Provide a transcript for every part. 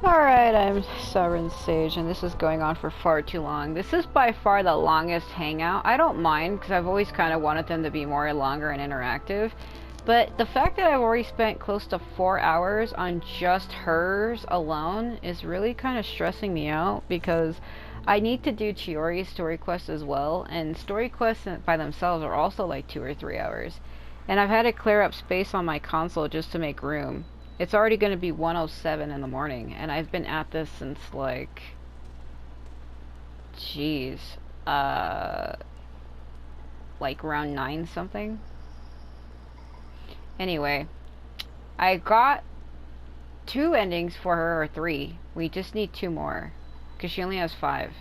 Alright, I'm Sovereign Sage, and this is going on for far too long. This is by far the longest hangout. I don't mind, because I've always kind of wanted them to be more longer and interactive. But the fact that I've already spent close to 4 hours on just hers alone is really kind of stressing me out, because I need to do Chiori's story quests as well, and story quests by themselves are also like 2 or 3 hours. And I've had to clear up space on my console just to make room. It's already going to be 1:07 in the morning, and I've been at this since like, jeez, uh, like around 9 something. Anyway, I got 2 endings for her, or 3. We just need 2 more, because she only has 5.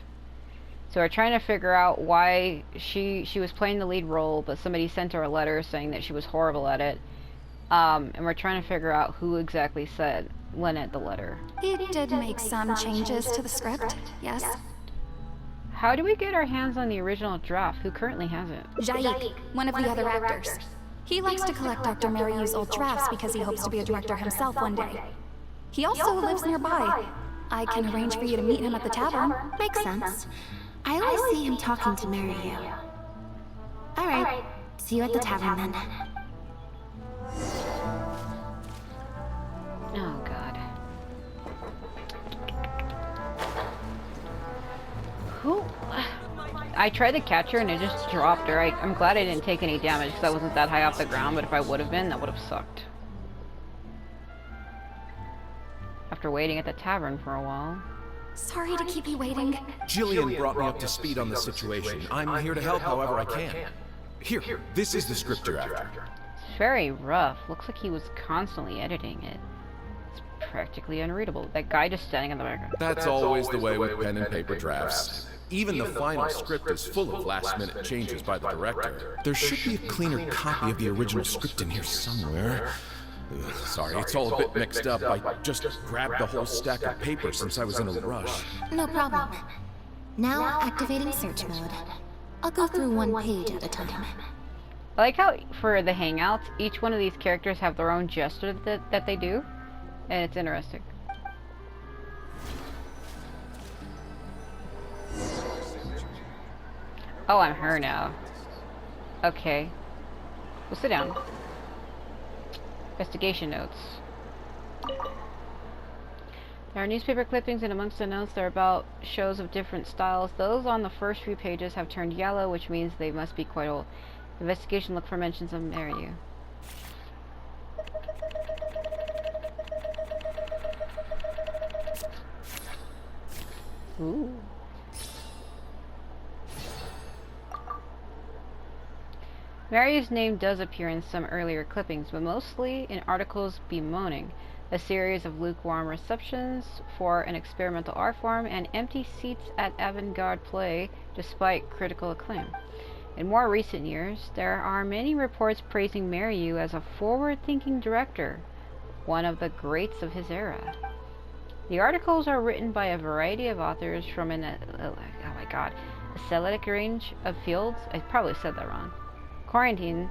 So we're trying to figure out why she was playing the lead role, but somebody sent her a letter saying that she was horrible at it. And we're trying to figure out who exactly said Lynette the letter. He did make some changes to the script, yes? How do we get our hands on the original draft? Who currently has it? Jaik, one of the other actors. He likes to collect Dr. Maryu's old drafts because he hopes to be a director himself one day. He also lives nearby. I can arrange for you to meet him at the tavern. Makes sense. I always see him talking to Maryu. Alright, see you at the tavern then. Oh god. Who? I tried to catch her and it just dropped her. I'm glad I didn't take any damage because I wasn't that high off the ground, but if I would have been, that would have sucked. After waiting at the tavern for a while. Sorry to keep you waiting. Jillian brought me up to speed on the situation. I'm here to help however I can. Here, this is the script you're after. It's very rough. Looks like he was constantly editing it. It's practically unreadable. That guy just standing in the background. That's always the way with pen and paper drafts. Even the final script is full of last-minute changes by the director. There should be a cleaner copy of the original script in here somewhere. Sorry, it's all a bit mixed up. I just grabbed the whole stack of paper since I was in a rush. No problem. Now activating search mode. I'll go through one page at a time. I like how for the Hangouts, each one of these characters have their own gesture that they do, and it's interesting. Oh, I'm her now. Okay. We'll sit down. Investigation notes. There are newspaper clippings, and amongst the notes there are about shows of different styles. Those on the first few pages have turned yellow, which means they must be quite old. Investigation look for mentions of Maryu. Ooh. Maryu's name does appear in some earlier clippings, but mostly in articles bemoaning a series of lukewarm receptions for an experimental art form and empty seats at avant-garde play despite critical acclaim. In more recent years, there are many reports praising Maryu as a forward-thinking director, one of the greats of his era. The articles are written by a variety of authors from an eclectic range of fields. I probably said that wrong. Quarantine,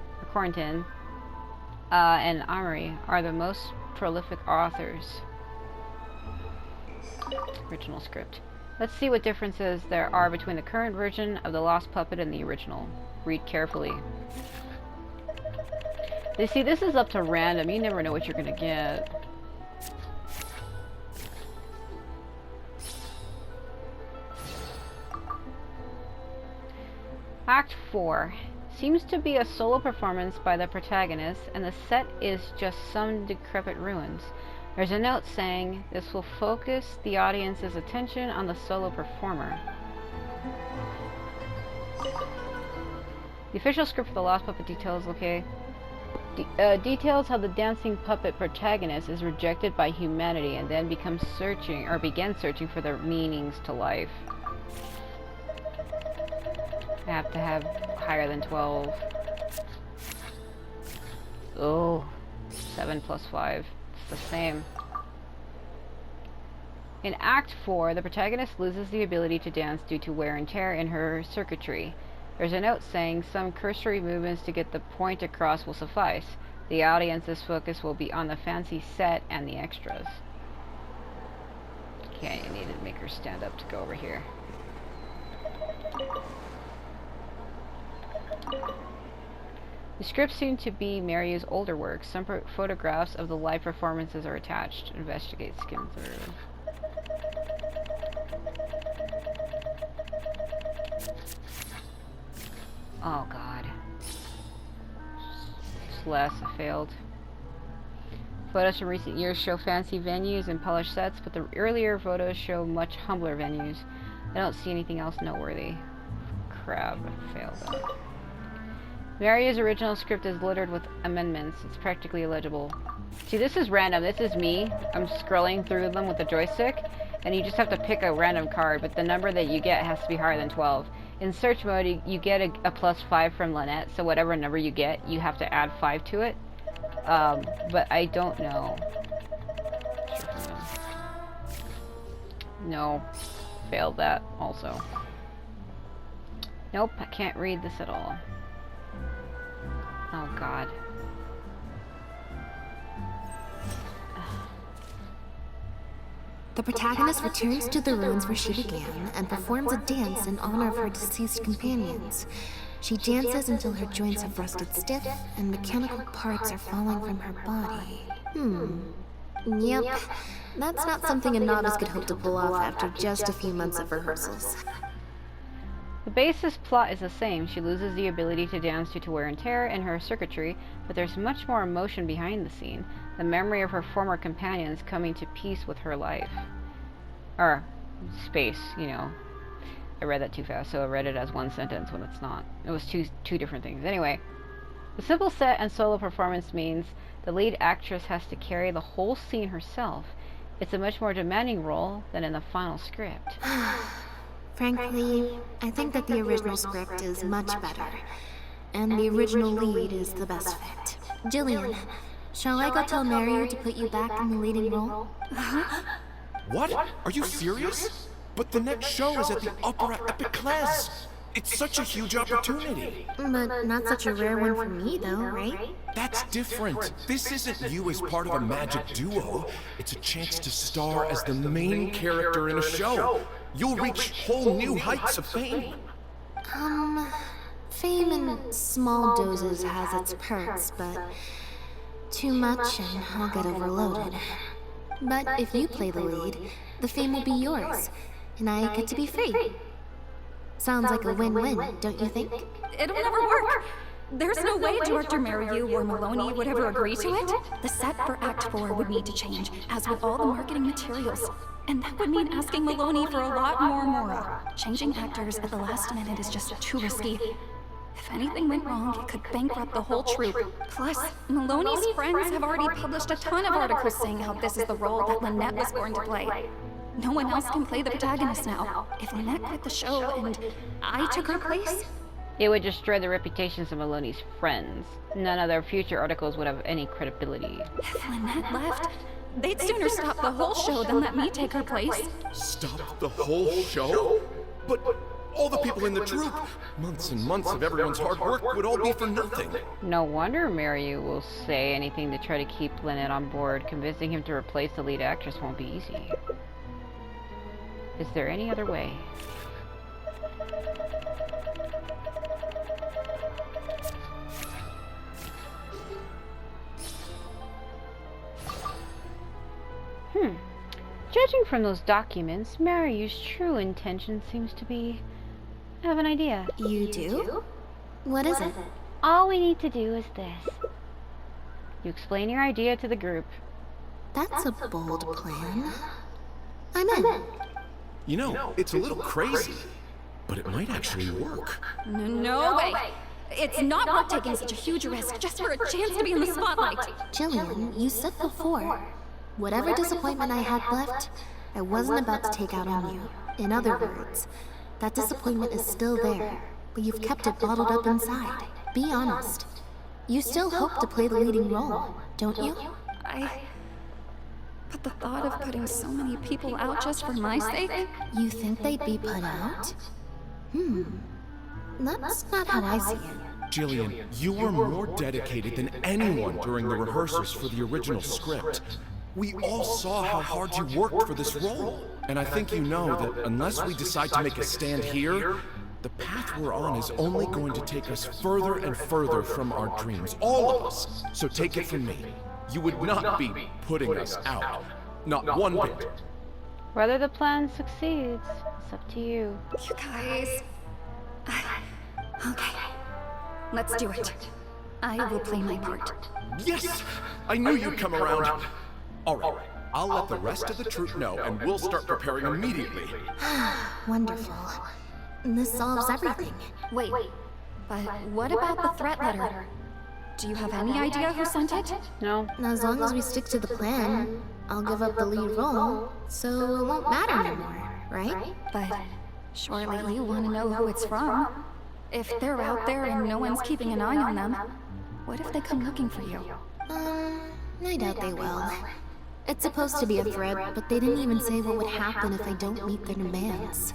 and Amory are the most prolific authors. Original script. Let's see what differences there are between the current version of The Lost Puppet and the original. Read carefully. You see, this is up to random. You never know what you're gonna get. Act 4. Seems to be a solo performance by the protagonist, and the set is just some decrepit ruins. There's a note saying this will focus the audience's attention on the solo performer. The official script for The Lost Puppet details, details how the dancing puppet protagonist is rejected by humanity and then begins searching for their meanings to life. I have to have higher than 12. Oh, 7 plus 5. It's the same. In Act 4, the protagonist loses the ability to dance due to wear and tear in her circuitry. There's a note saying some cursory movements to get the point across will suffice. The audience's focus will be on the fancy set and the extras. Okay, I need to make her stand up to go over here. The scripts seem to be Maryu's older work. Some photographs of the live performances are attached. Investigate, skim through. Oh god. Celeste, I failed. Photos from recent years show fancy venues and polished sets, but the earlier photos show much humbler venues. I don't see anything else noteworthy. Crap, I failed that. Maria's original script is littered with amendments. It's practically illegible. See, this is random. This is me. I'm scrolling through them with the joystick, and you just have to pick a random card, but the number that you get has to be higher than 12. In search mode, you get a +5 from Lynette, so whatever number you get, you have to add 5 to it. But I don't know. No. Failed that also. Nope, I can't read this at all. Oh god. The protagonist returns to the ruins where she began and performs a dance in honor of her deceased companions. She dances until her joints have rusted stiff and mechanical parts are falling from her body. Yep. That's not something a novice could hope to pull off after just a few months of rehearsals. The basis plot is the same. She loses the ability to dance due to wear and tear in her circuitry, but there's much more emotion behind the scene. The memory of her former companions coming to peace with her life. Or, space, you know. I read that too fast, so I read it as one sentence when it's not. It was two different things. Anyway, the simple set and solo performance means the lead actress has to carry the whole scene herself. It's a much more demanding role than in the final script. Frankly, I think that the original script is much better, and the original lead is the best fit. Jillian, shall I go tell Mariu to put you back in the leading role? What? Are you serious? But the next show is at the Opera Epiclese. It's such a huge opportunity. But not such a rare one for me, though, right? That's different. This isn't you as part of a magic duo. It's a chance to star as the main character in a show. You'll reach whole new heights of fame. Fame in small doses has its perks, but too much and I'll get overloaded. But if you play the lead, the fame will be yours, and I get to be free. Sounds like a win-win, don't you think? It'll never work. There's no way Director Mariu or Maloney would ever agree to it. The set for Act 4 would need to change, as would all the marketing materials. And that would mean asking Maloney for a lot more Mora. Changing actors at the last minute is just too risky. If anything went wrong, it could bankrupt the whole troupe. Plus, Maloney's friends have already published a ton of articles saying how this is the role that Lynette was born to play. No one else can play the protagonist now. If Lynette quit the show and I took her place, It would destroy the reputations of Maloney's friends. None of their future articles would have any credibility. if Lynette left, they'd sooner stop the whole show than let me take her place. Stop the whole show? But all the people in the troupe, months and months of everyone's hard work would all be for nothing. No wonder Mariu will say anything to try to keep Lynette on board. Convincing him to replace the lead actress won't be easy. Is there any other way? Judging from those documents, Mariu's true intention seems to be... I have an idea. You do? What is it? All we need to do is this. You explain your idea to the group. That's a bold plan. I'm in. You know, it's a little crazy, but it might actually work. No way. It's not worth taking such a huge risk just for a chance to be in the spotlight. Jillian, you said before, whatever disappointment I had left, I wasn't about to take out on you. In other words, that disappointment is still there, but you've kept it bottled up inside. Be honest. You still hope to play the leading role, don't you? But the thought of putting so many people out just for my sake? You think they'd be put out? That's not how I see it. Jillian, you were more dedicated than anyone during the rehearsals for the original script. We all saw how hard you worked for this role. And I think you know that unless we decide to make a stand here, the path we're on is only going to take us further and further from our dreams, all of us. So take it from me, you would not be putting us out. Not one bit. Whether the plan succeeds, it's up to you. You guys... Okay. Let's do it. I will play my part. Yes! I knew you'd come around. All right, I'll let the rest of the troop know, and we'll start preparing immediately. Wonderful. This solves everything. Wait, but what about the threat letter? Do you have any idea who sent it? No? As long as we stick to the plan, I'll give up the lead role, so it won't matter anymore, right? But surely you want to know who it's from. If they're out there and no one's keeping an eye on them, what if they come looking for you? I doubt they will. It's supposed to be a threat, but they didn't even say what would happen if I don't meet their demands.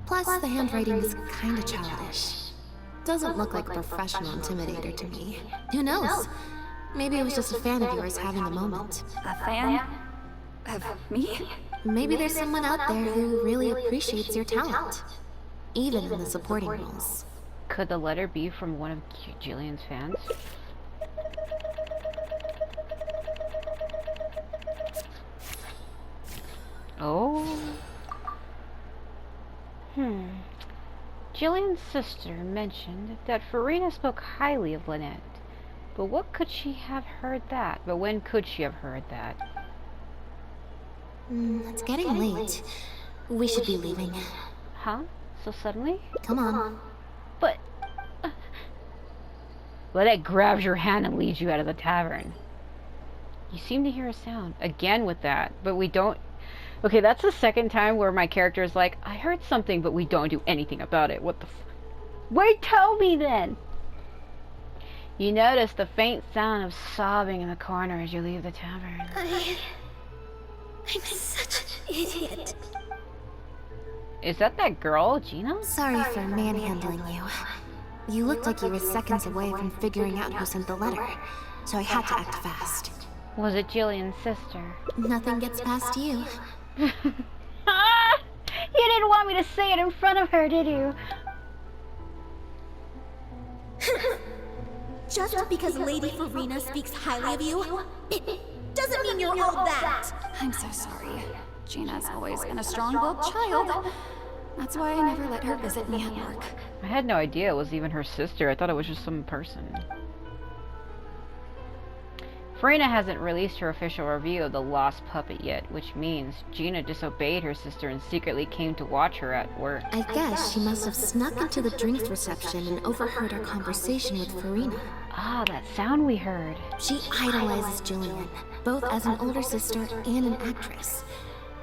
Plus, the handwriting is kinda childish. Doesn't look like a professional intimidator to me. Who knows? Maybe it was just a fan of yours having a moment. A fan? Of me? Maybe there's someone out there who really appreciates your talent. Even in the supporting roles. Could the letter be from one of Jillian's fans? Oh. Jillian's sister mentioned that Farina spoke highly of Lynette. But what could she have heard that? But when could she have heard that? It's getting late. We should be leaving. Huh? So suddenly? Come on. But... Lynette grabs your hand and leads you out of the tavern. You seem to hear a sound. Again with that. But we don't... Okay, that's the second time where my character is like, I heard something, but we don't do anything about it. What the Wait, tell me then! You notice the faint sound of sobbing in the corner as you leave the tavern. I'm such an idiot. Is that girl, Gina? Sorry for manhandling you. You looked like you were seconds away from figuring out who sent the letter, so I had to act fast. Was it Jillian's sister? Nothing gets past you. Ah! You didn't want me to say it in front of her, did you? Just because Lady Farina speaks highly of you, it doesn't mean you're all that. I'm so sorry. Gina's always been a strong-willed child. That's why I never let her visit me at work. I had no idea it was even her sister. I thought it was just some person. Farina hasn't released her official review of The Lost Puppet yet, which means Gina disobeyed her sister and secretly came to watch her at work. I guess she must have snuck into the drinks reception and overheard our conversation with Farina. Ah, that sound we heard. She idolizes Jillian, both as an older sister and an actress.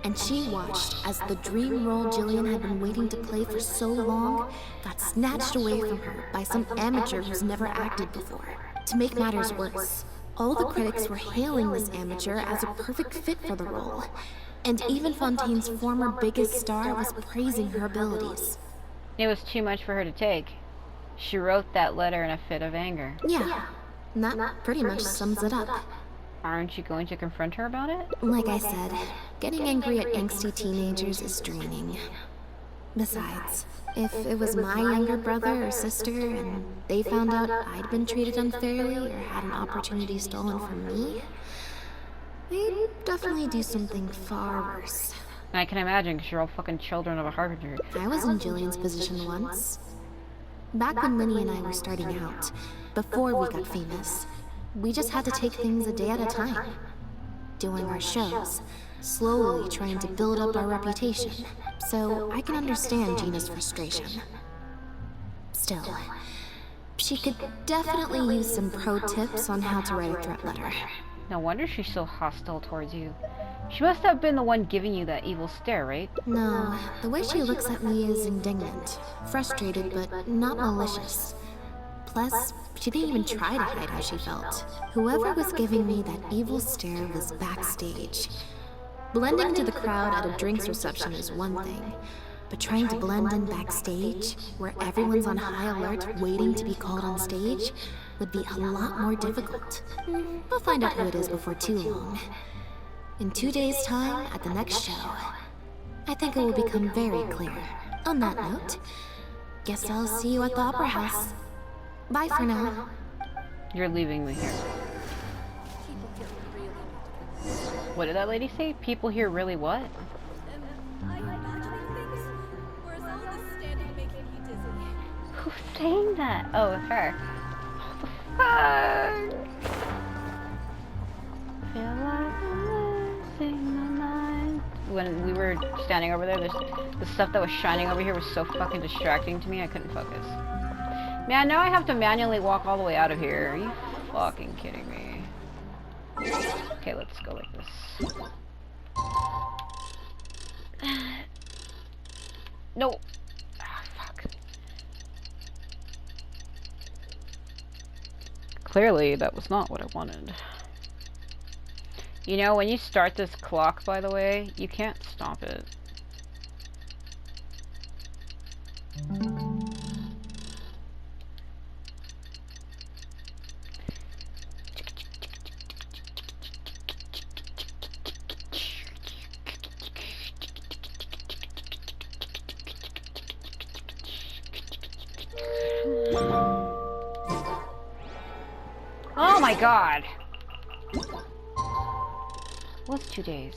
And she watched as the dream role Jillian had been waiting to play for so long got snatched away from her by some amateur who's never acted before. To make matters worse, all the critics were hailing this amateur as a perfect fit for the role. And even Fontaine's former biggest star was praising her abilities. It was too much for her to take. She wrote that letter in a fit of anger. Yeah, that pretty much sums it up. Aren't you going to confront her about it? Like I said, getting angry at angsty teenagers is draining. Besides, if it was my younger brother or sister and they found out I'd been treated unfairly or had an opportunity stolen from me, they'd definitely do something far worse. I can imagine, because you're all fucking children of a harbinger. I was in Jillian's position once. Back when Minnie and I were starting out, before we got famous, we just had to take things a day at a time. Doing our shows, slowly trying to build up our reputation. So I can understand Gina's frustration. Still, she could definitely use some pro tips on how to write a threat letter. No wonder she's so hostile towards you. She must have been the one giving you that evil stare, right? No, the way she looks at me is indignant, frustrated, but not malicious. Plus, she didn't even try to hide how she felt. Whoever was giving me that evil stare was backstage. Blending into the crowd at a drinks reception is one thing, but trying to blend in backstage, where everyone's on high alert waiting to be called on stage, would be a lot more difficult. We'll find out who it is before too long. In 2 days' time, at the next show, I think it will become very clear. On that note, guess I'll see you at the Opera House. Bye for now. You're leaving me here. What did that lady say? People here really what? I'm imagining things, whereas all this standing making me dizzy. Who's saying that? Oh, it's her. What the fuck? Feel like I'm losing my mind. When we were standing over there, the stuff that was shining over here was so fucking distracting to me, I couldn't focus. Man, now I have to manually walk all the way out of here. Are you fucking kidding me? Okay, let's go like this. No. Ah, fuck. Clearly, that was not what I wanted. You know, when you start this clock, by the way, you can't stop it. Oh my god! What's 2 days?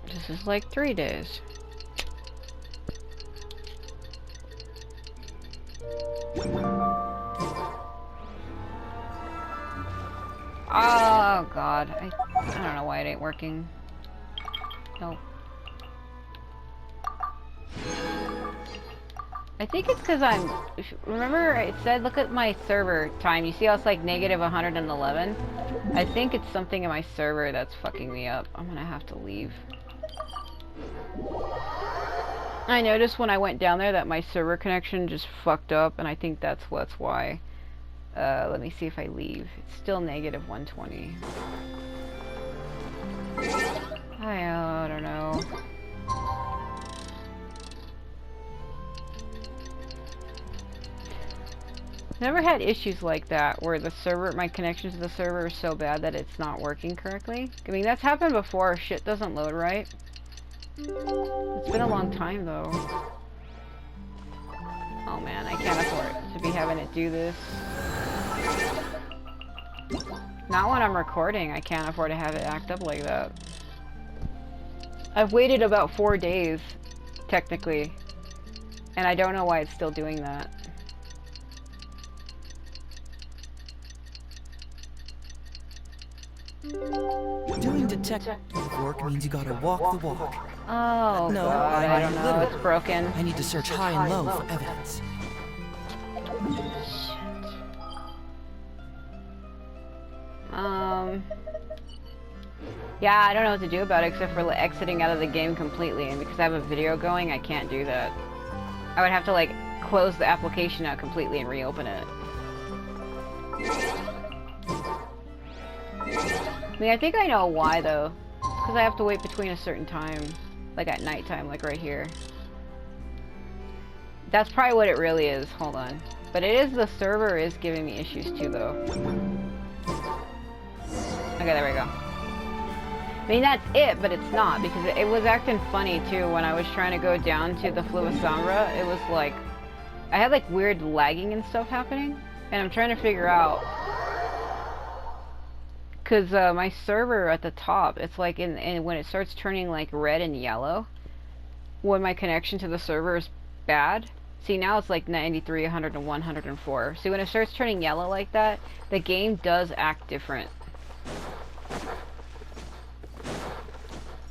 This is like 3 days. Oh god, I don't know why it ain't working. Nope. I think it's because I'm... Remember it said, look at my server time. You see how it's like negative 111? I think it's something in my server that's fucking me up. I'm gonna have to leave. I noticed when I went down there that my server connection just fucked up, and I think that's why. Let me see if I leave. It's still negative 120. I don't know. Never had issues like that where the server, my connection to the server is so bad that it's not working correctly. I mean, that's happened before. Shit doesn't load right. It's been a long time though. Oh man, I can't afford to be having it do this. Not when I'm recording. I can't afford to have it act up like that. I've waited about 4 days, technically, and I don't know why it's still doing that. Doing detective work means you gotta walk the walk. Oh, No, God, I don't know. literally. It's broken. I need to search high and low for evidence. Yeah, I don't know what to do about it except for exiting out of the game completely, and because I have a video going, I can't do that. I would have to, like, close the application out completely and reopen it. I mean, I think I know why, though. It's because I have to wait between a certain time. Like, at nighttime, like right here. That's probably what it really is. Hold on. But it is, the server is giving me issues, too, though. Okay, there we go. I mean, that's it, but it's not, because it was acting funny, too, when I was trying to go down to the Flua Sombra. It was like... I had, like, weird lagging and stuff happening, and I'm trying to figure out... Because my server at the top, it's like when it starts turning like red and yellow, when my connection to the server is bad. See, now it's like 93, 100, and 104. See, when it starts turning yellow like that, the game does act different.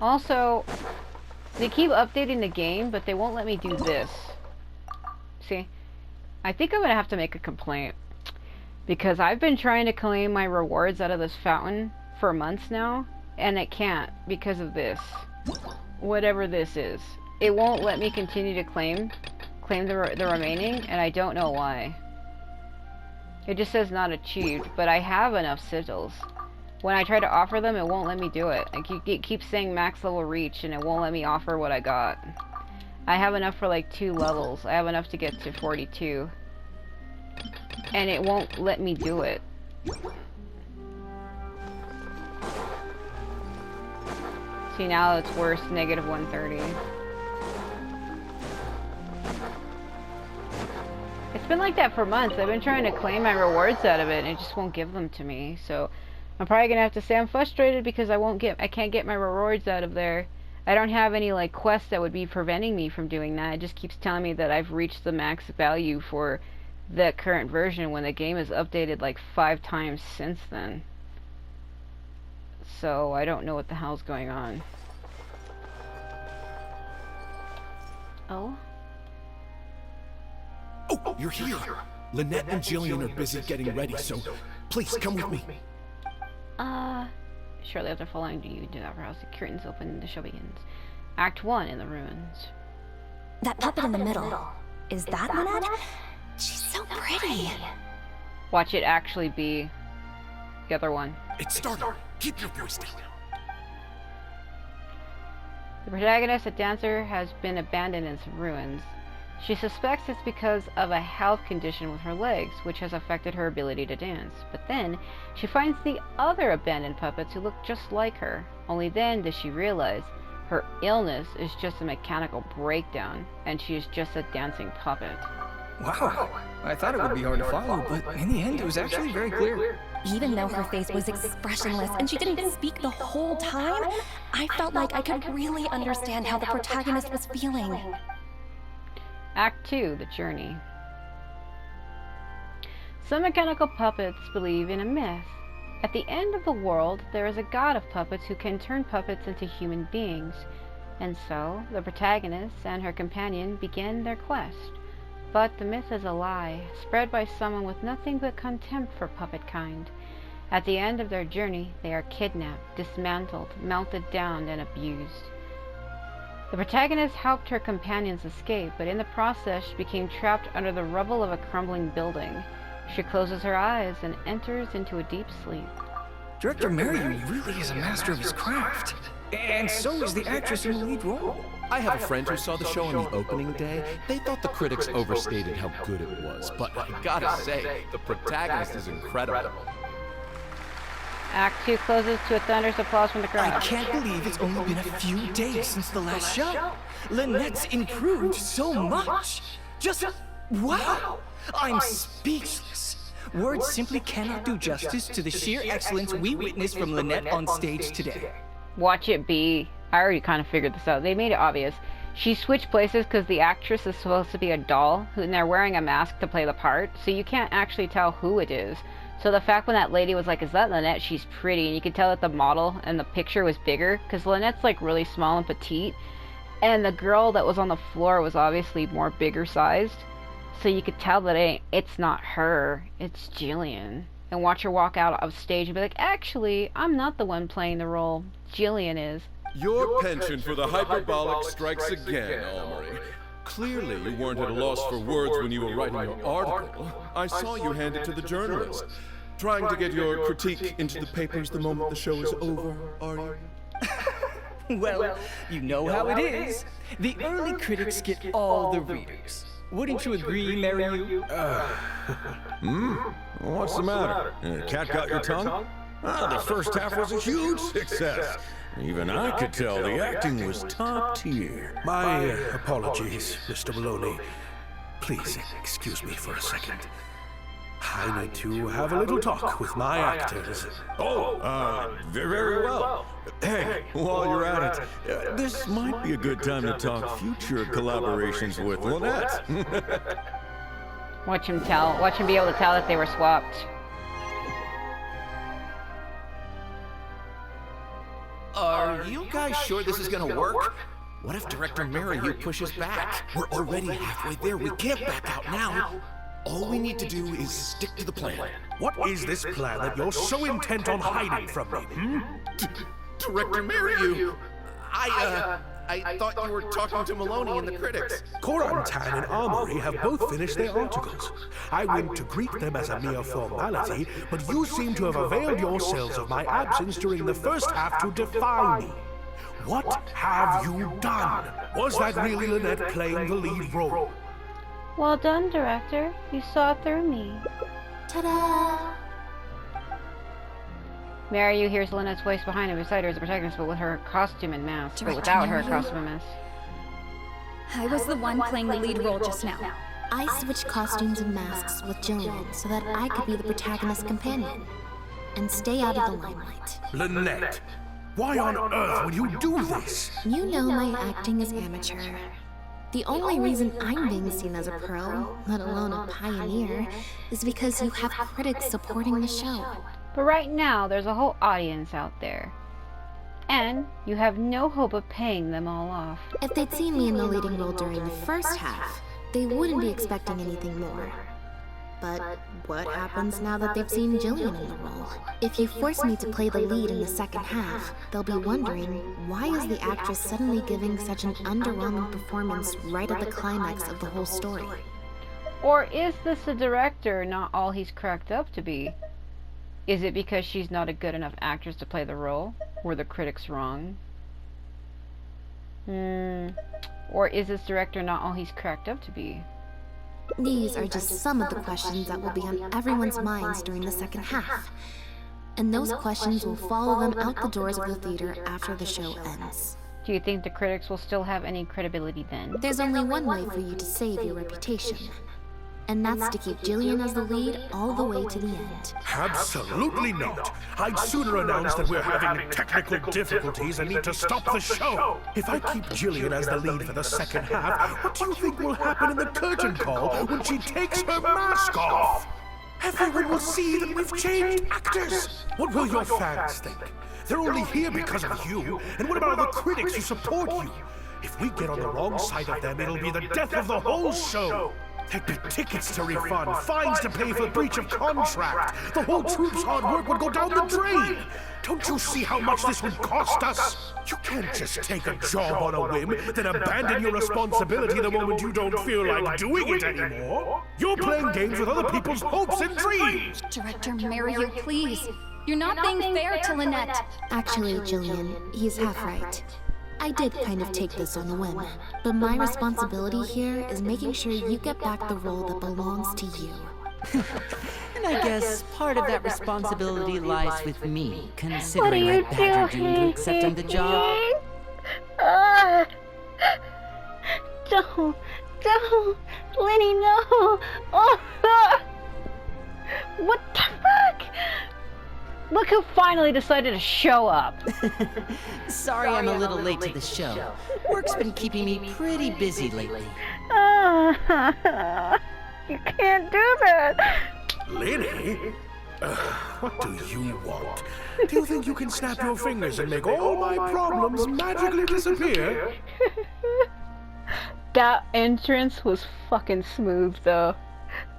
Also, they keep updating the game, but they won't let me do this. See? I think I'm going to have to make a complaint. Because I've been trying to claim my rewards out of this fountain for months now, and it can't because of this. Whatever this is. It won't let me continue to claim the remaining, and I don't know why. It just says not achieved, but I have enough sigils. When I try to offer them, it won't let me do it. It keeps saying max level reach, and it won't let me offer what I got. I have enough for like 2 levels. I have enough to get to 42. and it won't let me do it. See, now it's worse, negative 130. It's been like that for months. I've been trying to claim my rewards out of it, and it just won't give them to me. So I'm probably gonna have to say I'm frustrated because I can't get my rewards out of there. I don't have any like quests that would be preventing me from doing that. It just keeps telling me that I've reached the max value for the current version when the game is updated like 5 times since then. So I don't know what the hell's going on. Oh? Oh, you're here! Lynette and Jillian are busy getting ready, so please come with me. Shortly after following you to the upper house, the curtains open and the show begins. Act 1 in the ruins. That puppet in the middle. Is that Lynette? She's so pretty. Watch it actually be the other one. It's starting. Keep your voice down. The protagonist, a dancer, has been abandoned in some ruins. She suspects it's because of a health condition with her legs, which has affected her ability to dance. But then, she finds the other abandoned puppets who look just like her. Only then does she realize her illness is just a mechanical breakdown, and she is just a dancing puppet. Wow. I thought it would be hard to follow, but in the end, it was actually very clear. Even though her face was expressionless and she didn't speak the whole time, I felt like I could really understand how the protagonist was feeling. Act 2, The Journey. Some mechanical puppets believe in a myth. At the end of the world, there is a god of puppets who can turn puppets into human beings. And so, the protagonist and her companion begin their quest. But the myth is a lie, spread by someone with nothing but contempt for puppet kind. At the end of their journey, they are kidnapped, dismantled, melted down, and abused. The protagonist helped her companions escape, but in the process she became trapped under the rubble of a crumbling building. She closes her eyes and enters into a deep sleep. Director Merriu really is a master of his craft. And so is the actress in the lead role. I have a friend who saw the show on the opening day. They thought the critics overstated how good it was, but I gotta say, the protagonist is incredible. Act 2 closes to a thunderous applause from the crowd. I can't believe it's only been a few days since the last show. Lynette's improved so much. Just wow! I'm speechless. Words simply cannot do justice to the sheer excellence we witnessed from Lynette on stage today. Watch it be. I already kind of figured this out. They made it obvious. She switched places because the actress is supposed to be a doll, and they're wearing a mask to play the part, so you can't actually tell who it is. So the fact when that lady was like, is that Lynette? She's pretty, and you could tell that the model and the picture was bigger, because Lynette's like really small and petite, and the girl that was on the floor was obviously more bigger sized, so you could tell that it's not her, it's Jillian. And watch her walk out of stage and be like, actually, I'm not the one playing the role, Jillian is. Your penchant for the hyperbolic strikes again, Almery. Clearly you weren't at a loss for words when you were writing your article. I saw you hand it to the journalist. Trying to get your critique into the papers the moment the show is over, are you? Well, you know how it is. The early critics get all the readers. Wouldn't you agree, Merriu? What's the matter? Cat got your tongue? The first half was a huge success. Even I could tell the acting was top tier. My apologies, Mr. Maloney. Please excuse me for a second. I need to have a little talk with my actors. Very well. Hey, while you're at it, this might be a good time to talk future collaborations with Lynette. Watch him be able to tell that they were swapped. Are you guys sure this is gonna work? What if Director Merriu pushes back? We're already halfway there. We can't back out now. All we need to do is stick to the plan. What is this plan that you're so intent on hiding from me? Director Merriu! I thought you were talking to Maloney and the critics. Corantan and Armory have both finished their articles. I went to greet them as a mere formality, but you seem to have availed yourselves of my absence during the first half to defy me. What have you done? Was that really Lynette playing the lead role? Well done, Director. You saw through me. Ta-da! Mariu hears Lynette's voice behind her. Beside her is the protagonist, but with her costume and mask. But without her costume and mask. I was the one playing the lead role just now. I switched costumes and masks with Jillian so that I could be the protagonist's companion and stay out of the limelight. Lynette, why on earth would you do this? You know my acting is amateur. The only reason I'm being seen as a pro, let alone a pioneer, is because you have critics supporting the show. But right now, there's a whole audience out there. And you have no hope of paying them all off. If they'd seen me in the leading role during the first half, they wouldn't be expecting anything more. But what happens now that they've seen Jillian in the role? If you force me to play the lead in the second half, they'll be wondering, why is the actress suddenly giving such an underwhelming performance right at the climax of the whole story? Or is this the director not all he's cracked up to be? Is it because she's not a good enough actress to play the role? Were the critics wrong? Or is this director not all he's cracked up to be? These are just some of the questions that will be on everyone's minds during the second half. And those questions will follow them out the doors of the theater after the show ends. Do you think the critics will still have any credibility then? There's only one way for you to save your reputation. And that's to keep Jillian as the lead all the way to the end. Absolutely not. I'd sooner announce that we're having technical difficulties and need to stop the show. If I keep Jillian as the lead for the second half, what do you think will happen in the curtain call when she takes her mask off? Everyone will see that we've changed actors. What will your fans think? They're only here because of you. And what about all the critics who support you? If we get on the wrong side of them, it'll be the death of the whole show. There'd be tickets to refund, fines to pay for breach of contract. The whole troupe's hard work would go down the drain. Don't you see how much this would cost us? You can't just take a job on a whim, then abandon your responsibility the moment you don't feel like doing it anymore. You're playing games with other people's hopes and dreams. Director Mariu, please. You're not being fair to Lynette. Actually, Jillian, he's half right. I did kind of take this on a whim, but my responsibility here is making sure you get back the role that belongs to you. And I guess part of that responsibility lies with me, considering I badgered you into accepting the job. Don't, Lenny, no. What the fuck? Look who finally decided to show up. Sorry I'm a little late to the show. Work's been keeping me pretty busy lately. You can't do that. Lenny? What do you want? Do you think you can snap your fingers and make all my problems magically disappear? That entrance was fucking smooth, though.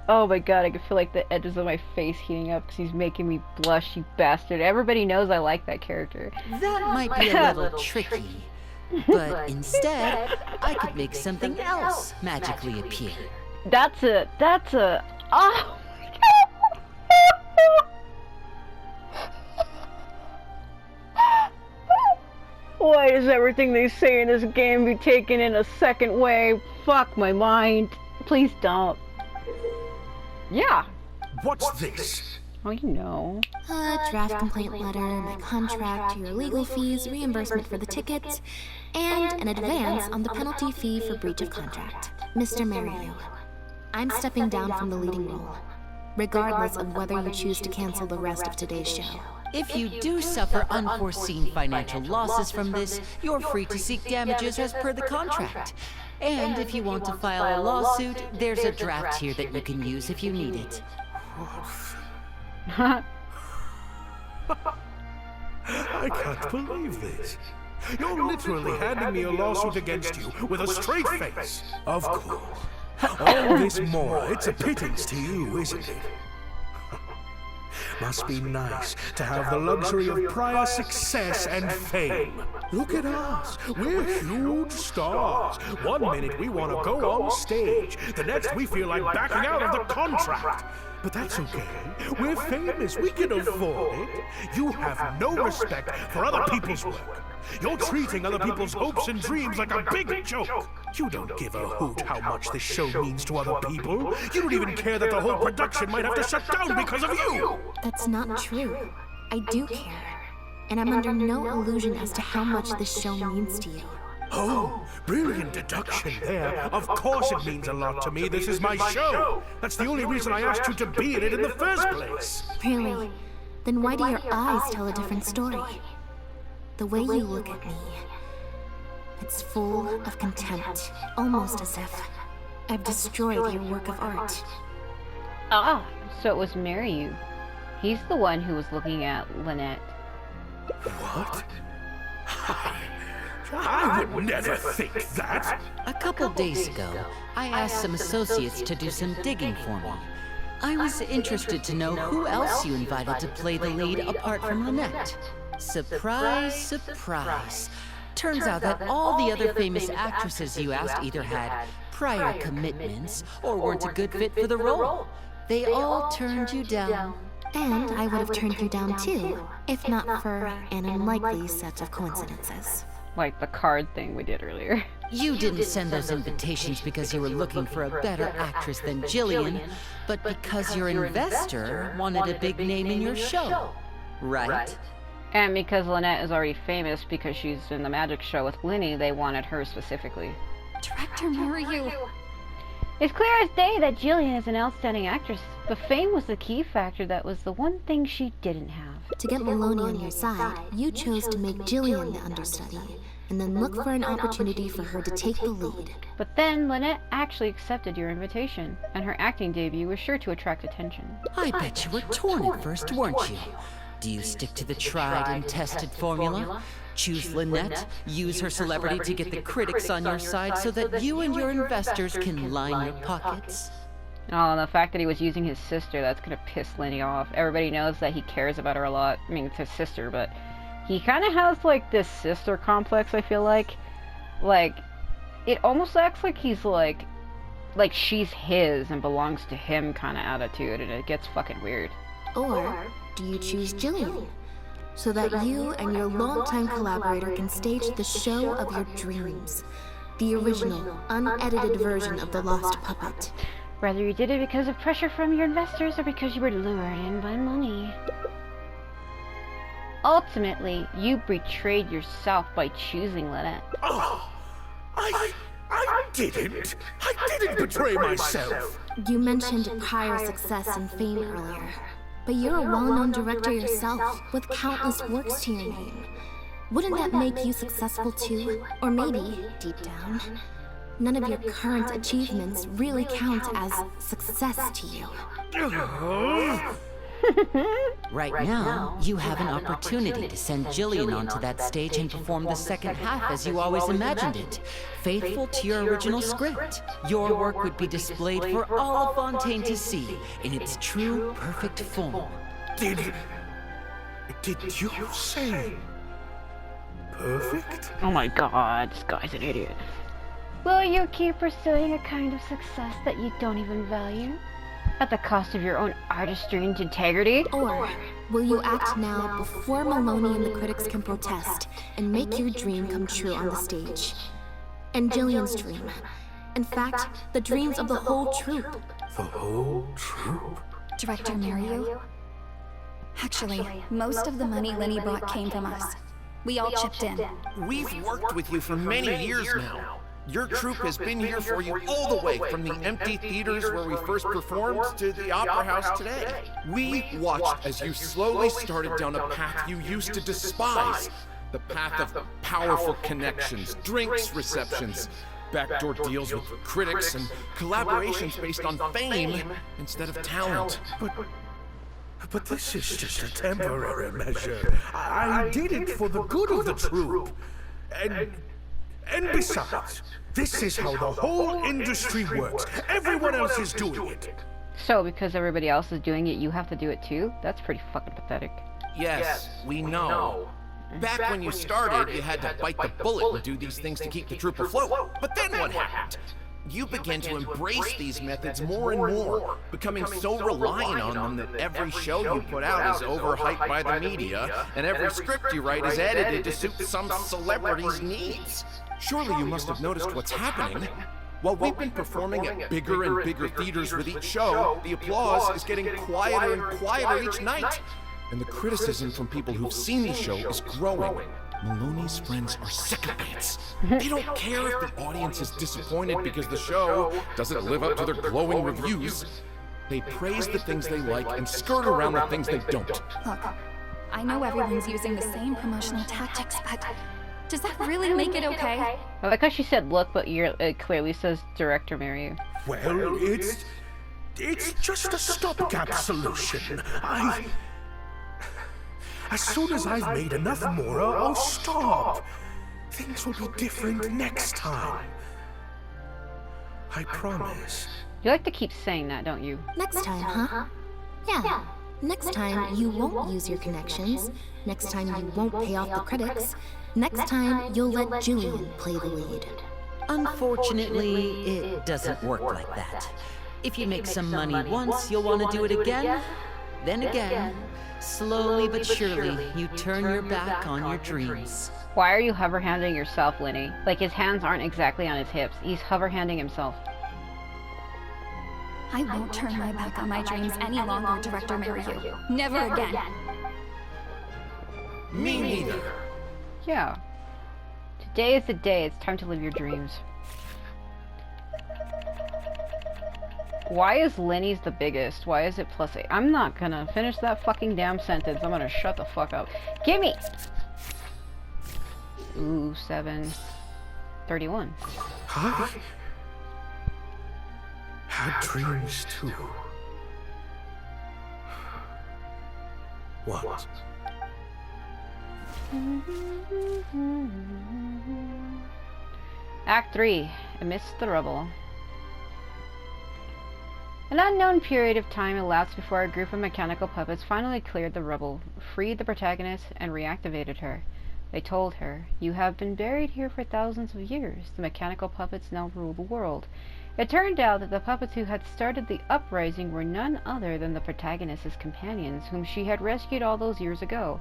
Oh my god, I can feel like the edges of my face heating up because he's making me blush, you bastard. Everybody knows I like that character. That might be a little tricky. But instead, I could make something else magically appear. That's a... Oh! Why does everything they say in this game be taken in a second way? Fuck my mind. Please don't. Yeah. What's this? Oh, you know. A draft complaint letter, my contract, your legal fees, reimbursement for the tickets, and an advance on the penalty fee for breach of contract. Mr. Mariu, I'm stepping down from the leading role, regardless of whether you choose to cancel the rest of today's show. If you do suffer unforeseen financial losses from this, you're free to seek damages as per the contract. And if you want to file a lawsuit, there's a draft here that you can use if you need it. I can't believe this. You're literally handing me a lawsuit against you with a straight face. Of course. All this more, it's a pittance to you, isn't it? Must be nice to have the luxury of prior success and fame. Look at us. We're huge stars. One minute we want to go on stage. The next we feel like backing out of the contract. But that's okay. We're famous. We can afford it. You have no respect for other people's work. You're treating other people's hopes and dreams like a big joke. You don't give a hoot how much this show means to other people. You don't even care that the whole production might have to shut down because of you! That's not true. I do care. And I'm under no illusion as to how much this show means to you. Oh, brilliant deduction there. Of course it means a lot to me. This is my show. That's the only reason I asked you to be in it in the first place. Really? Then why do your eyes tell a different story? The way you look at me, it's full of contempt, almost as if I've destroyed your work of art. Ah, so it was Mariu. He's the one who was looking at Lynette. What? I would never think that. A couple days ago, I asked some associates to do some digging for me. I was interested to know who else you invited to play the lead apart from Lynette. Surprise, surprise. Turns out that all the other famous actresses you asked either had prior commitments or weren't a good fit for the role. They all turned you down. And I would have turned you down too, if not for an unlikely set of coincidences. Like the card thing we did earlier. You didn't send those invitations because you were looking for a better actress than Jillian, but because your investor wanted a big name in your show, right? And because Lynette is already famous because she's in the magic show with Linny, they wanted her specifically. Director Mariu. It's clear as day that Jillian is an outstanding actress, but fame was the key factor that was the one thing she didn't have. To get Maloney on your side, you chose to make Jillian the understudy, and then look for an opportunity for her to take the lead. But then Lynette actually accepted your invitation, and her acting debut was sure to attract attention. I bet you were torn at first, weren't you? Do you stick to the tried and tested formula? Choose Lynette, use her celebrity to get the critics on your side so that you and your investors can line your pockets? Oh, and the fact that he was using his sister, that's gonna piss Linny off. Everybody knows that he cares about her a lot. I mean, it's his sister, but he kind of has, like, this sister complex, I feel like. Like, it almost acts like he's, like she's his and belongs to him kind of attitude, and it gets fucking weird. Or do you choose Jillian, so that you and your longtime collaborator can stage the show of your dreams? The original, unedited version of The Lost Puppet. Whether you did it because of pressure from your investors or because you were lured in by money. Ultimately, you betrayed yourself by choosing Lynette. Oh, I didn't. I didn't betray myself. You mentioned prior success and fame earlier, but you're a well-known director yourself, with countless works to your name. Wouldn't that make you successful too? Or maybe, deep down, none of your current achievements really count as success to you. Right now, you have an opportunity to send Jillian onto that stage and perform the second half as you always imagined it, faithful to your original script. Your work would be displayed for all of Fontaine to see in its true, perfect form. Did you say perfect? Oh my god, this guy's an idiot. Will you keep pursuing a kind of success that you don't even value? At the cost of your own artistry and integrity? Or will you act now before Maloney and the critics can protest and make your dream come true on the stage? And Jillian's dream. In fact, the dreams of the whole troupe. The whole troupe? Director Mariu. Actually, most of the money Linny brought came from us. We all chipped in. We've worked with you for many years now. Your troupe has been here for you all the way from the empty theaters where we first performed to the Opera House today. We watched as you slowly started down a path you used to despise. The path of powerful connections, drinks receptions, backdoor deals with critics, and collaborations based on fame instead of talent. But this is just a temporary measure. I did it for the good of the troupe. And besides, this is how the whole industry works. Everyone else is doing it. So, because everybody else is doing it, you have to do it too? That's pretty fucking pathetic. Yes, we know. Back when you started, you had to bite the bullet and do these things to keep the troupe afloat. But then what happened? You began to embrace these methods more and more, becoming so reliant on them that every show you put out is overhyped by the media, and every script you write is edited to suit some celebrity's needs. Surely you must have noticed what's happening. While we've been performing at bigger and bigger theaters with each show, the applause is getting quieter and quieter each night. And the criticism from people who've seen the show is growing. Maloney's friends are sycophants. They don't care if the audience is disappointed because the show doesn't live up to their glowing reviews. They praise the things they like and skirt around the things they don't. Look, I know everyone's using the same promotional tactics, but does that really make it okay? I like how she said look, but it clearly says Director Maryu. Well, it's just a stopgap solution. As soon as I've made enough more, I'll stop. Things will be different next time. I promise. You like to keep saying that, don't you? Next time, huh? Yeah. Next time, you won't use your connections. Next time, you won't pay off the critics. Next time, you'll let Julian play the lead. Unfortunately, it doesn't work like that. If you make some money once, you'll want to do it again. Then again. Slowly but surely, you turn your back on your dreams. Why are you hover-handing yourself, Linny? Like, his hands aren't exactly on his hips. He's hover-handing himself. I won't turn my back on my dreams any longer, Director Maryu. Never again. Me neither. Yeah. Today is the day. It's time to live your dreams. Why is Linny's the biggest? Why is it +8? I'm not gonna finish that fucking damn sentence. I'm gonna shut the fuck up. Gimme! Ooh, 7. 31. I had dreams too. What? Act 3. Amidst the rubble. An unknown period of time elapsed before a group of mechanical puppets finally cleared the rubble, freed the protagonist, and reactivated her. They told her, "You have been buried here for thousands of years. The mechanical puppets now rule the world." It turned out that the puppets who had started the uprising were none other than the protagonist's companions, whom she had rescued all those years ago.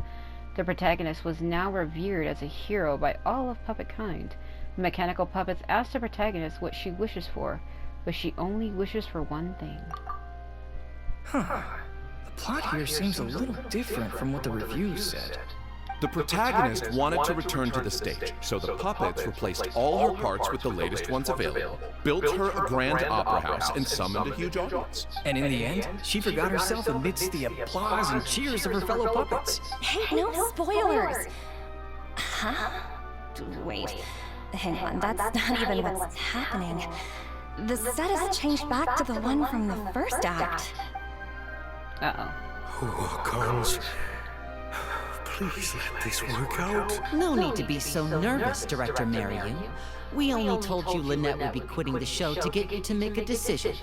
The protagonist was now revered as a hero by all of puppet kind. The mechanical puppets asked the protagonist what she wishes for, but she only wishes for one thing. Huh. The plot here seems a little different from what the reviews said. The protagonist wanted to return to the stage, so the puppets replaced all her parts with the latest ones available, built her a grand opera house, and summoned a huge audience. And in the end, she forgot herself amidst the applause and cheers of her fellow puppets. Hey, no spoilers! Huh? Wait, hang on, that's not even what's happening. The set has changed back to the one from the first act. Uh-oh. Oh, Cons. Please let this work out. No need to be so nervous, Director Maryu. We only told you Lynette would be quitting the show to get you to make a decision.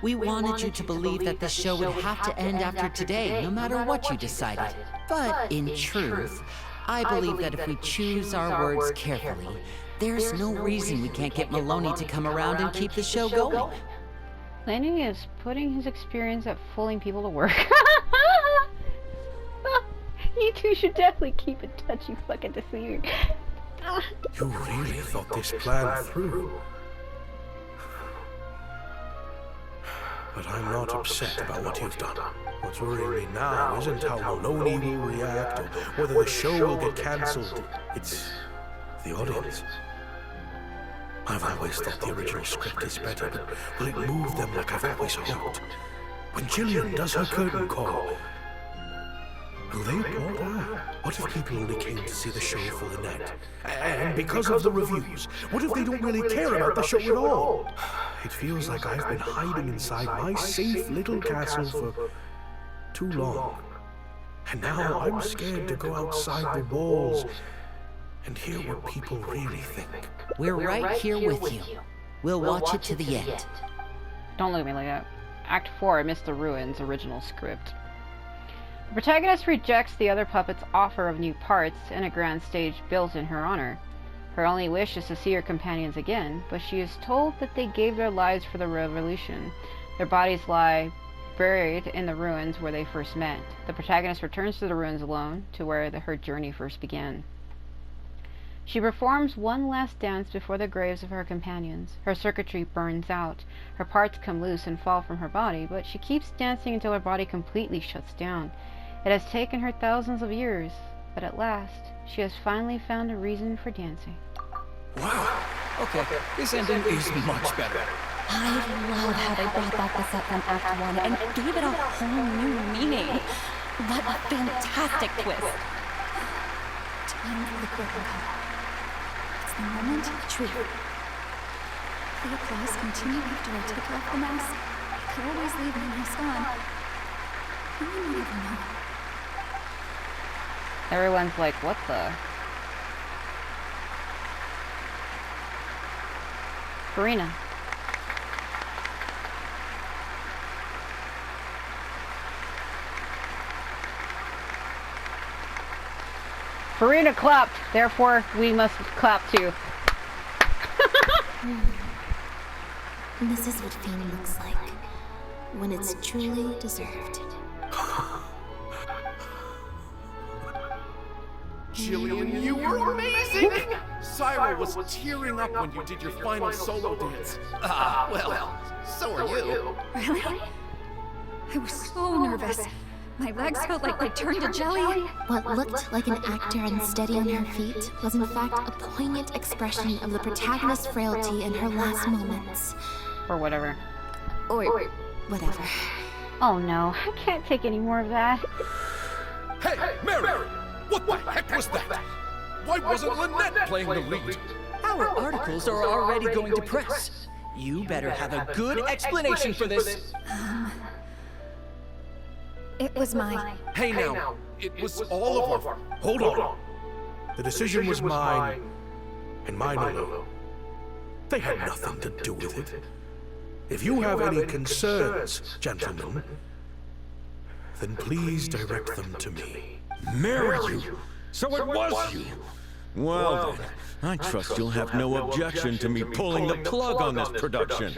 We wanted you to believe that the show would have to end after today, no matter what you decided. But in truth, I believe that if we choose our words carefully, there's no reason we can't get Maloney to come around and keep the show going. Lenny is putting his experience at fooling people to work. You two should definitely keep in touch, you fucking deceiver. You really thought this plan through. But I'm not upset about what you've done. What's worrying me now isn't how Maloney will react or whether the show will get cancelled. It's the audience. I've always thought the original script is better, but will it move them like I've always hoped? When Jillian does her curtain call, will they applaud her? What if people only came to see the show for Lynette? And because of the reviews, what if they don't really care about the show at all? It feels like I've been hiding inside my safe little castle for too long. And now I'm scared to go outside the walls and hear what people really think. We're right here with you. We'll watch it to the end. Don't look at me like that. Act 4, Amidst the Ruins, original script. The protagonist rejects the other puppets' offer of new parts and a grand stage built in her honor. Her only wish is to see her companions again, but she is told that they gave their lives for the revolution. Their bodies lie buried in the ruins where they first met. The protagonist returns to the ruins alone, to where her journey first began. She performs one last dance before the graves of her companions. Her circuitry burns out. Her parts come loose and fall from her body, but she keeps dancing until her body completely shuts down. It has taken her thousands of years, but at last, she has finally found a reason for dancing. Wow. Okay, this ending is much better. I love how they brought back the set from Act 1 and gave it a whole new meaning. What a fantastic twist. Time for the curtain call. It's the moment of truth. The applause continued after I took off the mask. I could always leave my mask on. No one would ever know. Everyone's like, what the? Farina. Farina clapped, therefore we must clap too. This is what fame looks like, when it's truly deserved. Jillian, you were amazing! Cyril was tearing up when you did your final solo dance. Well, so are you. Really? I was so nervous. My legs felt like they turned to jelly. What looked like an actor unsteady on her feet was in fact a poignant expression of the protagonist's frailty in her last moments. Or whatever. Or whatever. Oh no, I can't take any more of that. Hey, Mary! What the heck was that? Why wasn't Lynette playing the lead? Our articles are already going to press. You better have a good explanation for this. It was my... Hey now, it was all of our... Hold on. The decision was mine, and mine alone. They had nothing to do with it. If you have any concerns, gentlemen, then please direct them to me. Marry you? So it was you? Well then, I trust you'll have no objection to me pulling the plug on this production.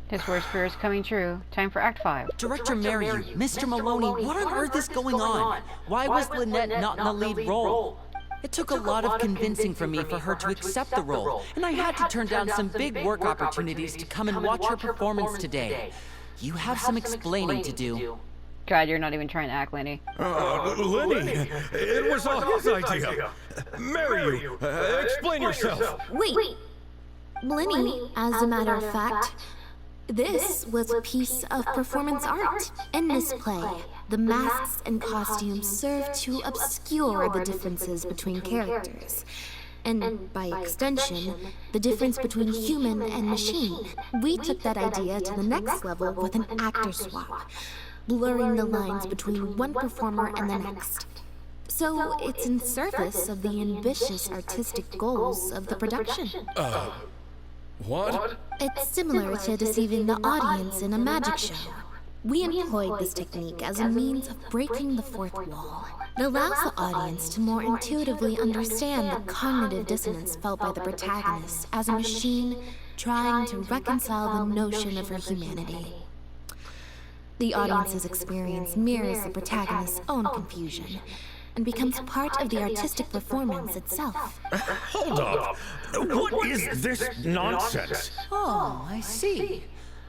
His worst fear is coming true. Time for Act 5. Director Mariu, Mr. Maloney, what on earth is going on? Why was Lynette not in the lead role? It took a lot of convincing from me for her to accept the role, and I had to turn down some big work opportunities to come and watch her performance today. You have some explaining to do. God, you're not even trying to act, Lenny. Lenny, it was all his idea. Marry you. Explain yourself. Wait! Blinny, as a matter of fact, this was a piece of performance art. In this play, the masks and costumes serve to obscure the differences between characters. And by extension, the difference between human and machine. We took that idea to the next level with an actor swap, blurring the lines between one performer and the next. So it's in service of the ambitious artistic goals of the production. What? It's similar to deceiving the audience in a magic show. We employed this technique as a means of breaking the fourth wall. It allows the audience to more intuitively understand the cognitive dissonance felt by the protagonist as a machine trying to reconcile the notion of her humanity. The audience's experience mirrors the protagonist's own confusion and becomes part of the artistic performance itself. Hold up. What is this nonsense? Oh, I see.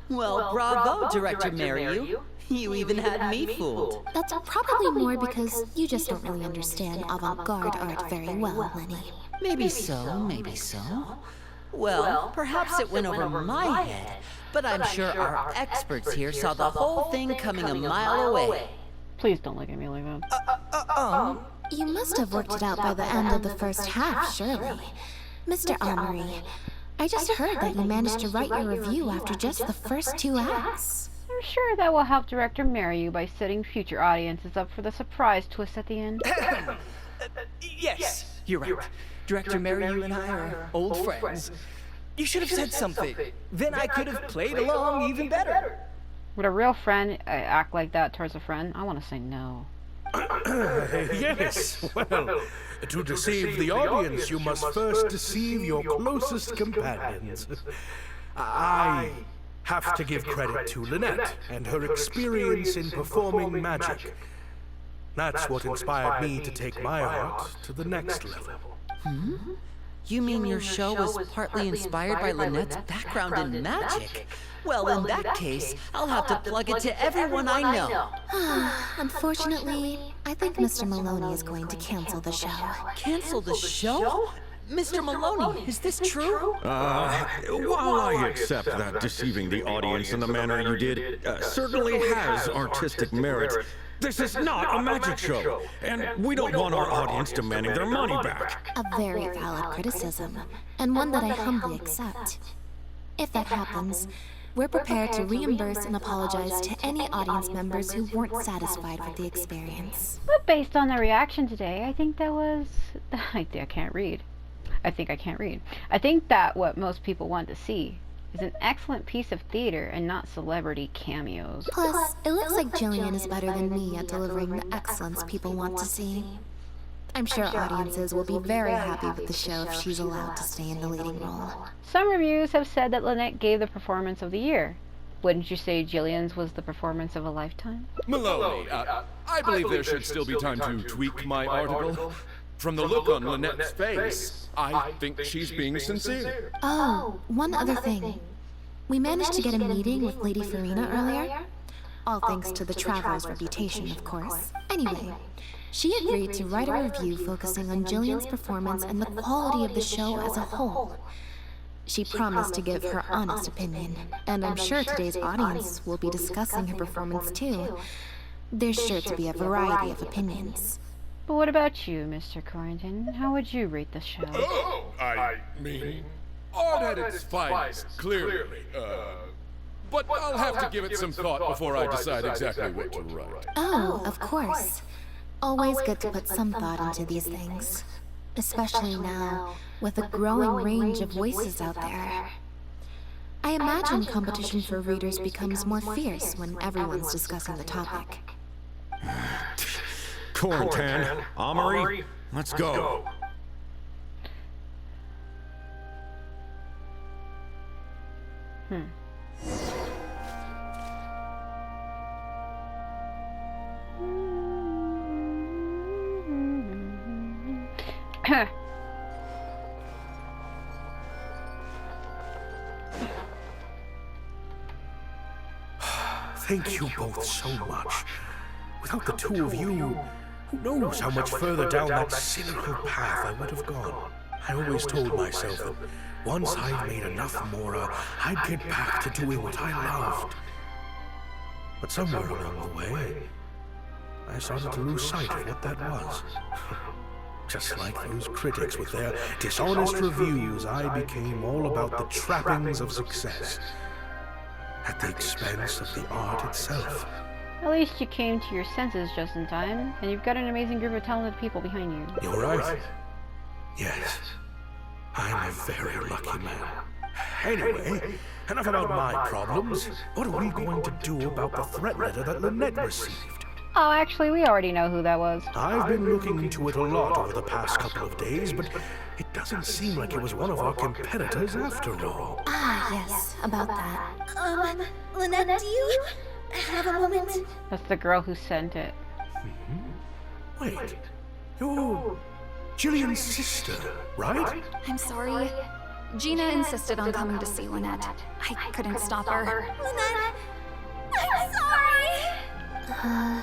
Well, bravo, Director Mariu. You even had me fooled. That's probably more because you just don't really understand avant-garde art very well, Lenny. Maybe so, maybe so. Well, perhaps it went over my head, but I'm sure our experts here saw the whole thing coming a mile away. Please don't look at me like that. You must have worked it out by the end of the first half, surely. Mr. Amory, I just heard that you managed to write your review after just the first 2 acts. I'm sure that will help Director Mariu by setting future audiences up for the surprise twist at the end. Yes, you're right. Director Mariu and I are old friends. You should have said something. Then I could have played along even better. Would a real friend act like that towards a friend? I want to say no. Yes, well, to deceive the audience, you must first deceive your closest companions. I have to give credit to Lynette and her experience in performing magic. That's what inspired me to take my art to the next level. You mean your show was partly inspired by Lynette's background in magic? Well, in that case, I'll have to plug it to everyone I know. Unfortunately, I think Mr. Maloney is going to cancel the show. Cancel the show? Mr. Maloney, is this true? While I accept that deceiving the audience in the manner you did certainly has artistic merit, this is not a magic show, and we don't want our audience demanding their money back. A very valid criticism, and one that I humbly accept. If that happens, we're prepared to reimburse and apologize to any audience members who weren't satisfied with the experience. But based on the reaction today, I think that was... I can't read. I think that what most people want to see is an excellent piece of theater and not celebrity cameos. Plus, it looks like Jillian is better than me at delivering the excellence people want to see. I'm sure audiences will be very happy with the show if she's allowed to stay in the leading role. Some reviews have said that Lynette gave the performance of the year. Wouldn't you say Jillian's was the performance of a lifetime? Maloney, I believe there should still be time to tweak my article. From the look on Lynette's face, I think she's being sincere. Oh, one other thing. We managed to get a meeting with Lady Farina earlier. All thanks to the Traveler's reputation, of course. Anyway, she agreed to write a review focusing on Jillian's performance and the quality of the show as a whole. She promised to give her honest opinion, and I'm sure today's audience will be discussing her performance too. There's sure to be a variety of opinions. But what about you, Mr. Corrington? How would you rate the show? Oh, I mean, art at its finest, clearly. But I'll have to give it some thought before I decide exactly what to write. Oh, of course. Always good to put some thought into these things. Especially now, with a growing range of voices out there. I imagine competition for readers becomes more fierce when everyone's discussing the topic. Corrington, Amory, let's go. Thank you both so much. Without the two of you, who knows how much further down that cynical path I would have gone. I always told myself that once I'd made enough Mora, I'd get back to doing what I loved. But somewhere along the way, I started to lose sight of what that was. Just like those critics with their dishonest reviews, I became all about the trappings of success, at the expense of the art itself. At least you came to your senses just in time, and you've got an amazing group of talented people behind you. You're right. Yes. I'm a very lucky man. Anyway, enough about my problems. What are we going to do about the threat letter that Lynette received? Oh, actually, we already know who that was. I've been looking into it a lot over the past couple of days, but it doesn't seem like it was one of our competitors after all. Ah, yes, about that. Lynette, do you have a moment? That's the girl who sent it. Wait, you're Jillian's sister, right? I'm sorry. Gina insisted on coming to see Lynette. I couldn't stop her. Lynette, I'm sorry!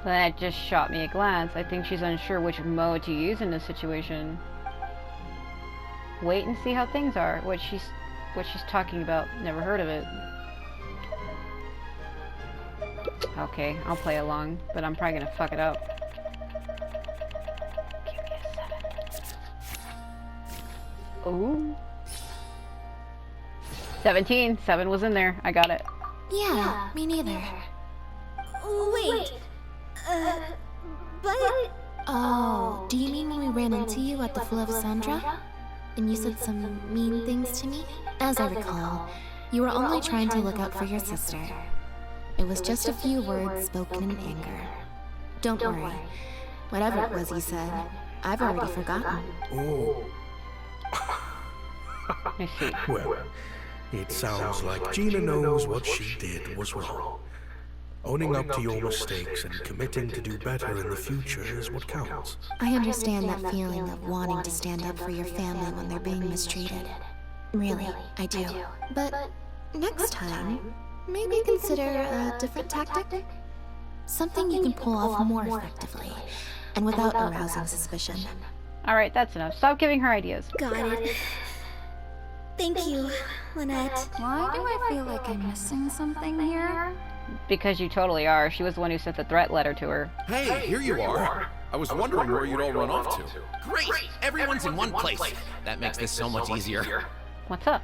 Lynette just shot me a glance. I think she's unsure which mode to use in this situation. Wait and see how things are. What she's talking about. Never heard of it. Okay, I'll play along, but I'm probably gonna fuck it up. Give me a 7. Ooh. 17. 7 was in there. I got it. Yeah, me neither. Wait. But... Oh, do you mean when we ran into you at the Flow of Sandra? And you said some mean things to me? As I recall, you were only trying to look out for your sister. It was just a few words spoken in anger. Don't worry. Whatever it was you said, I've already forgotten. Oh. I see. Well, it sounds like Gina knows what she did was wrong. Owning up to your mistakes and committing to do better in the future is what counts. I understand that feeling of wanting to stand up for your family when they're being mistreated. Really, I do. But next time, maybe consider a different tactic? Something you can pull off more effectively, and without arousing suspicion. Alright, that's enough. Stop giving her ideas. Got it. Thank you, Lynette. Why do I feel like I'm missing something here? Because you totally are. She was the one who sent the threat letter to her. Hey, here you are. I was wondering where you'd all run off to. Great! Everyone's in one place. That makes this so much easier. What's up?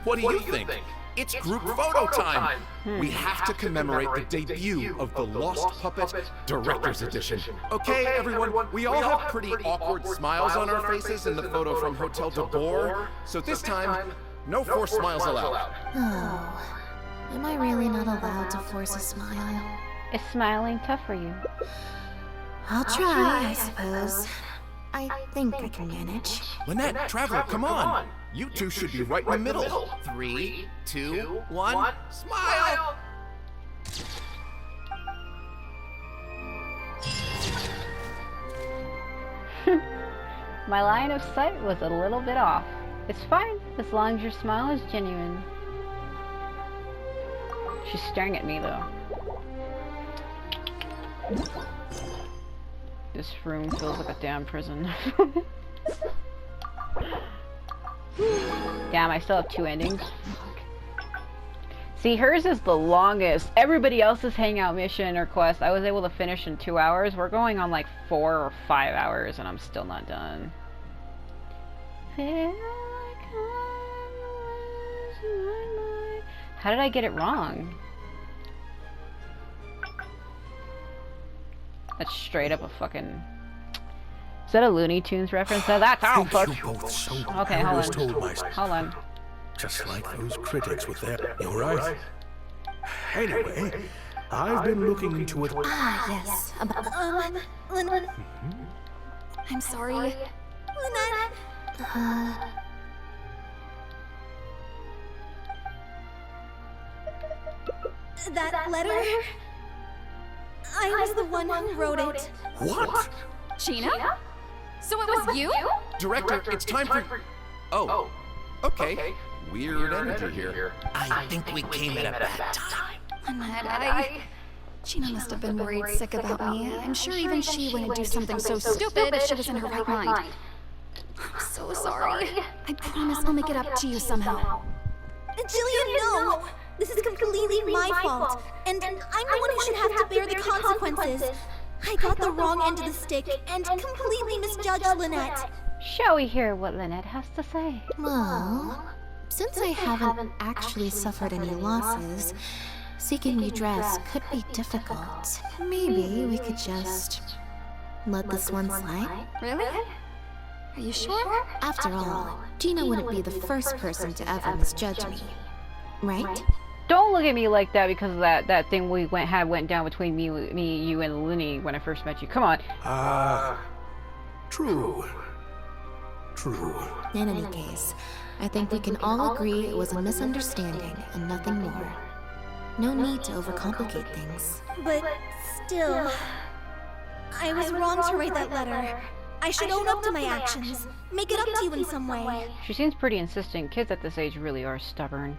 What do you think? It's group photo time! We have to commemorate the debut of the Lost Puppet Director's Edition. Okay, everyone, we all have pretty awkward smiles on our faces in the photo from Hotel de Boer, so this time, no forced smiles allowed. Oh, am I really not allowed to force a smile? Is smiling tough for you? I'll try, I suppose. I think I can manage. Lynette, Traveler, come on! You two should be right in the middle. 3, 2, 1, smile! My line of sight was a little bit off. It's fine, as long as your smile is genuine. She's staring at me, though. This room feels like a damn prison. Damn, I still have 2 endings. See, hers is the longest. Everybody else's hangout mission or quest I was able to finish in 2 hours. We're going on like 4 or 5 hours and I'm still not done. How did I get it wrong? That's straight up a fucking... Is that a Looney Tunes reference? No, that's all, Thank you both so much. Okay, I hold was on. told myself. Hold on. Just like those critics with their... You're right. Anyway, I've been looking into it. Ah, yes. Lynette. I'm sorry. Lynette. That letter? I was the one who wrote it. What? Gina? So it was you? Director, it's time for... Oh, okay. Weird energy here. I think we came at a bad time. Lynette, Gina must have been worried sick about me. I'm sure even she wouldn't do something so stupid if she was in her right mind. I'm so sorry. I promise I'll make it up to you somehow. Jillian, no! This is completely my fault. And I'm the one who should have to bear the consequences. I got the wrong end of the stick and completely misjudged Lynette. Shall we hear what Lynette has to say? Well, since I haven't actually suffered any losses, seeking redress could be difficult. Maybe we could just let this one slide? Really? Are you sure? After all, Gina wouldn't be the first person to ever misjudge me, right? Don't look at me like that because of that thing we went down between me, you, and Linny when I first met you. Come on. True. True. In any case, I think we can all agree it was a misunderstanding and nothing more. No need to overcomplicate things. But still, I was wrong to write that letter. I should own up to my actions. Make it up to you in some way. She seems pretty insistent. Kids at this age really are stubborn.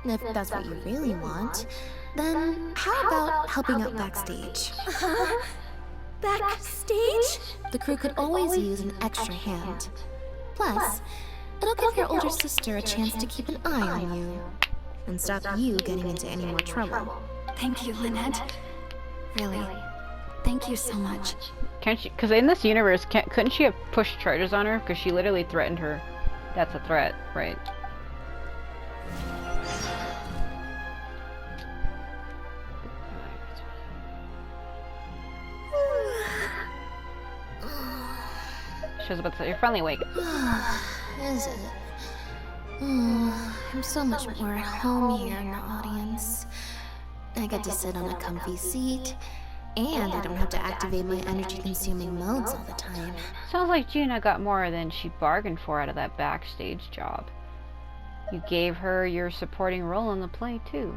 If that's what you really want, then how about helping out backstage? Backstage? The crew could always use an extra hand. Plus, it'll give your older sister a chance to keep an eye on you and stop you getting into any more trouble. Thank you, Lynette. Really, thank you so much. Can't she? Because in this universe, couldn't she have pushed charges on her? Because she literally threatened her. That's a threat, right? She was about to say, you're finally awake. Is it? I'm so much more at home here in the audience. I get to sit on a comfy seat, And I don't have to activate my energy-consuming modes all the time. Sounds like Gina got more than she bargained for out of that backstage job. You gave her your supporting role in the play, too.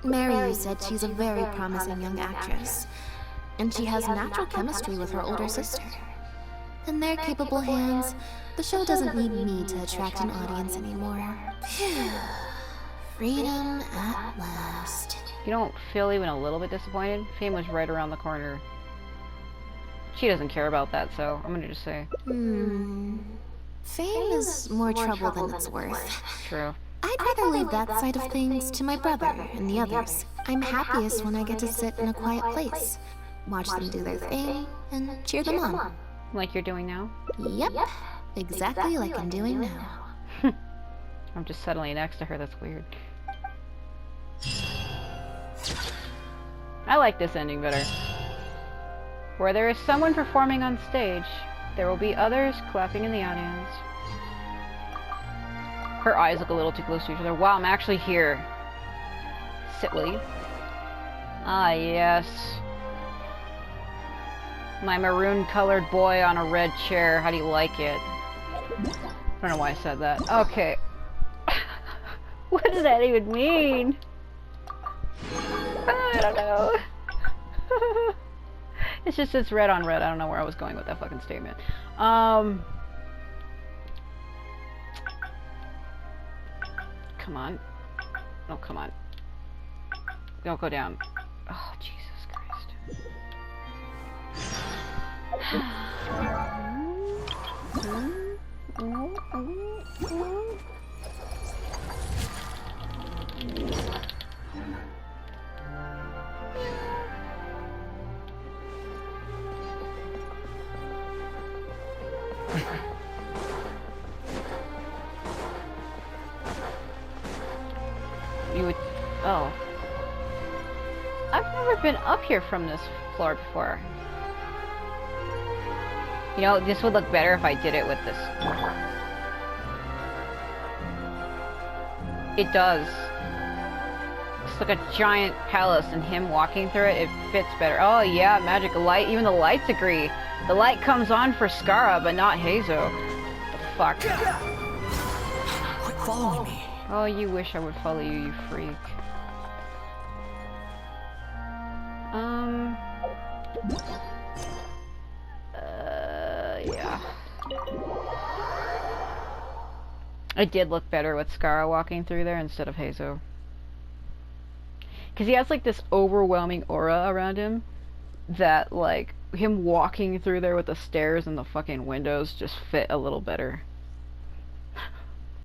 Mary said she's a very promising young actress, and she has natural chemistry with her older sister. In their capable hands, the show doesn't need me to attract an audience anymore. Phew. Freedom at last. You don't feel even a little bit disappointed? Fame was right around the corner. She doesn't care about that, so I'm gonna just say. Fame is more trouble than it's worth. True. I'd rather leave that side of things to my brother and the others. I'm happiest when I get to sit in a quiet place, watch them do their thing, and cheer them on. Like you're doing now? Yep, exactly like I'm doing now. I'm just suddenly next to her, that's weird. I like this ending better. Where there is someone performing on stage, there will be others clapping in the audience. Her eyes look a little too close to each other. Wow, I'm actually here. Sit, will you? Ah, yes. My maroon-colored boy on a red chair. How do you like it? I don't know why I said that. Okay. What does that even mean? I don't know. It's just, it's red on red. I don't know where I was going with that fucking statement. Come on. Oh, come on. Don't go down. Oh, Jesus Christ. You would... Oh. I've never been up here from this floor before. You know, this would look better if I did it with this. It does. It's like a giant palace and him walking through it, it fits better. Oh yeah, magic light. Even the lights agree. The light comes on for Skara, but not Hazo. The fuck? Quit following me. Oh, you wish I would follow you, you freak. Yeah. It did look better with Skara walking through there instead of Hazo. Because he has like this overwhelming aura around him that like him walking through there with the stairs and the fucking windows just fit a little better.